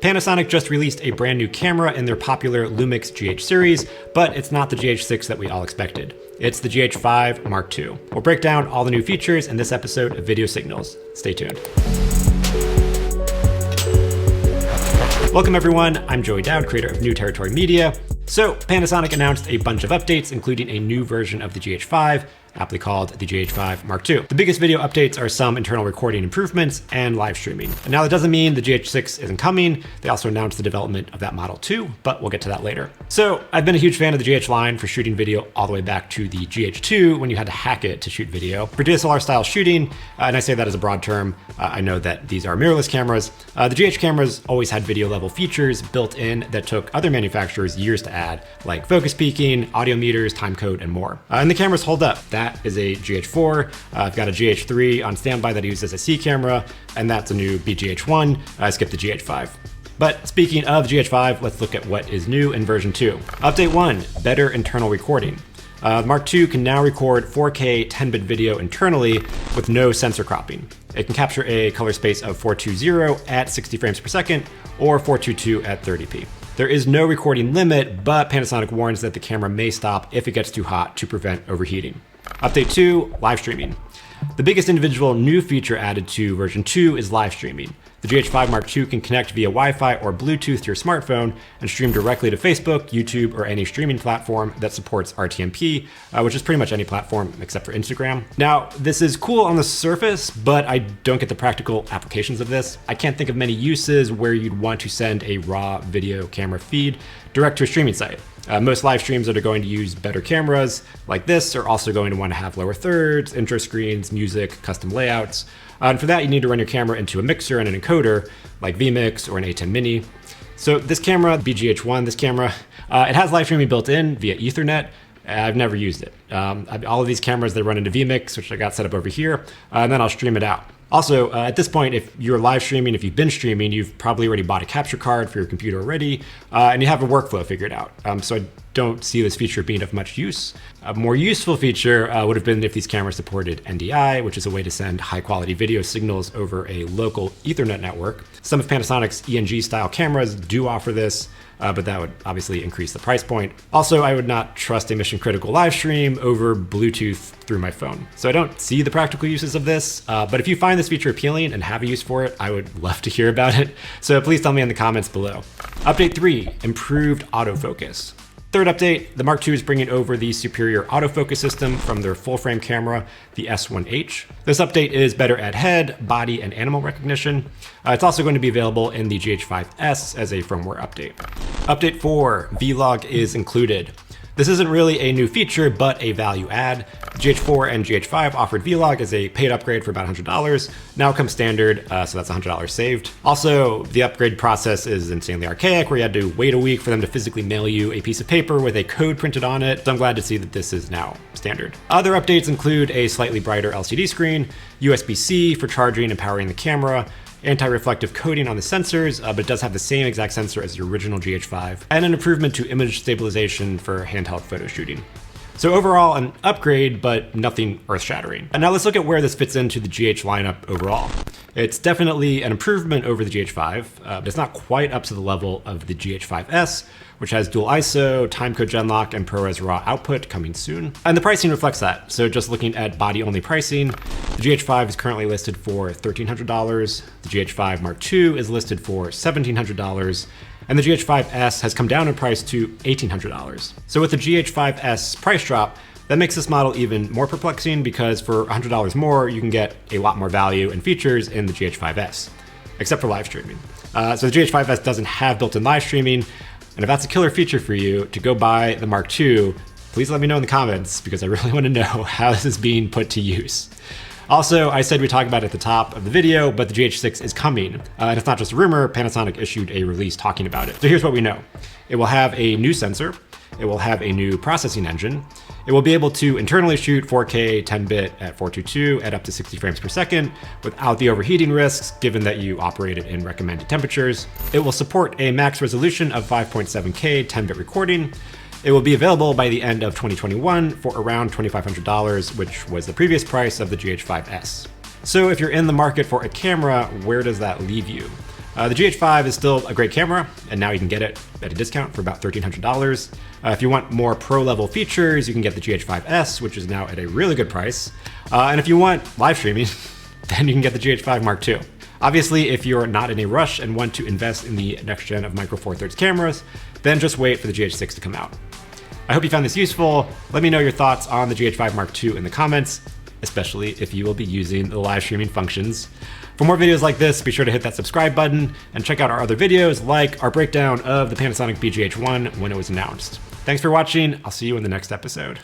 Panasonic just released a brand new camera in their popular Lumix GH series, but it's not the GH6 that we all expected. It's the GH5 Mark II. We'll break down all the new features in this episode of Video Signals. Stay tuned. Welcome everyone, I'm Joey Dowd, creator of New Territory Media. So Panasonic announced a bunch of updates, including a new version of the GH5, aptly called the GH5 Mark II. The biggest video updates are some internal recording improvements and live streaming. And now that doesn't mean the GH6 isn't coming. They also announced the development of that model too, but we'll get to that later. So I've been a huge fan of the GH line for shooting video all the way back to the GH2 when you had to hack it to shoot video. For DSLR style shooting, and I say that as a broad term, I know that these are mirrorless cameras. The GH cameras always had video level features built in that took other manufacturers years to add, like focus peaking, audio meters, time code, and more. And the cameras hold up. That is a GH4. I've got a GH3 on standby that I use as a C camera, and that's a new BGH1. I skipped the GH5. But speaking of GH5, let's look at what is new in version 2. Update 1, better internal recording. Mark II can now record 4K 10-bit video internally with no sensor cropping. It can capture a color space of 420 at 60 frames per second or 422 at 30p. There is no recording limit, but Panasonic warns that the camera may stop if it gets too hot to prevent overheating. Update 2, live streaming. The biggest individual new feature added to version 2 is live streaming. The GH5 Mark II can connect via Wi-Fi or Bluetooth to your smartphone and stream directly to Facebook, YouTube, or any streaming platform that supports RTMP, which is pretty much any platform except for Instagram. Now, this is cool on the surface, but I don't get the practical applications of this. I can't think of many uses where you'd want to send a raw video camera feed direct to a streaming site. Most live streams that are going to use better cameras like this are also going to want to have lower thirds, intro screens, music, custom layouts. And for that, you need to run your camera into a mixer and an encoder like vMix or an A10 Mini. So this camera, BGH1, it has live streaming built in via Ethernet. I've never used it. All of these cameras, they run into vMix, which I got set up over here, and then I'll stream it out. Also, at this point, if you're live streaming, if you've been streaming, you've probably already bought a capture card for your computer already, and you have a workflow figured out. So I don't see this feature being of much use. A more useful feature would have been if these cameras supported NDI, which is a way to send high quality video signals over a local Ethernet network. Some of Panasonic's ENG style cameras do offer this, but that would obviously increase the price point. Also, I would not trust a mission critical live stream over Bluetooth through my phone. So I don't see the practical uses of this, but if you find this feature appealing and have a use for it, I would love to hear about it. So please tell me in the comments below. Update 3, improved autofocus. Third update, the Mark II is bringing over the superior autofocus system from their full-frame camera, the S1H. This update is better at head, body, and animal recognition. It's also going to be available in the GH5 as a firmware update. Update 4, Vlog is included. This isn't really a new feature, but a value add. GH4 and GH5 offered Vlog as a paid upgrade for about $100. Now it comes standard, so that's $100 saved. Also, the upgrade process is insanely archaic, where you had to wait a week for them to physically mail you a piece of paper with a code printed on it. So I'm glad to see that this is now standard. Other updates include a slightly brighter LCD screen, USB-C for charging and powering the camera, anti-reflective coating on the sensors, but it does have the same exact sensor as the original GH5, and an improvement to image stabilization for handheld photo shooting. So overall, an upgrade, but nothing earth-shattering. And now let's look at where this fits into the GH lineup overall. It's definitely an improvement over the GH5, but it's not quite up to the level of the GH5S, which has dual ISO, timecode genlock, and ProRes RAW output coming soon. And the pricing reflects that. So just looking at body-only pricing, the GH5 is currently listed for $1,300. The GH5 Mark II is listed for $1,700. And the GH5S has come down in price to $1,800. So with the GH5S price drop, that makes this model even more perplexing because for $100 more, you can get a lot more value and features in the GH5S, except for live streaming. So the GH5S doesn't have built-in live streaming, and if that's a killer feature for you to go buy the Mark II, please let me know in the comments because I really want to know how this is being put to use. Also, I said we talked about it at the top of the video, but the GH6 is coming. And it's not just a rumor, Panasonic issued a release talking about it. So here's what we know. It will have a new sensor. It will have a new processing engine. It will be able to internally shoot 4K 10-bit at 422 at up to 60 frames per second without the overheating risks, given that you operate it in recommended temperatures. It will support a max resolution of 5.7K 10-bit recording. It will be available by the end of 2021 for around $2,500, which was the previous price of the GH5S. So if you're in the market for a camera, where does that leave you? The GH5 is still a great camera, and now you can get it at a discount for about $1,300. If you want more pro-level features, you can get the GH5 which is now at a really good price. And if you want live streaming, then you can get the GH5 Mark II. Obviously, if you're not in a rush and want to invest in the next gen of Micro Four Thirds cameras, then just wait for the GH6 to come out. I hope you found this useful. Let me know your thoughts on the GH5 Mark II in the comments, especially if you will be using the live streaming functions. For more videos like this, be sure to hit that subscribe button and check out our other videos like our breakdown of the Panasonic BGH1 when it was announced. Thanks for watching. I'll see you in the next episode.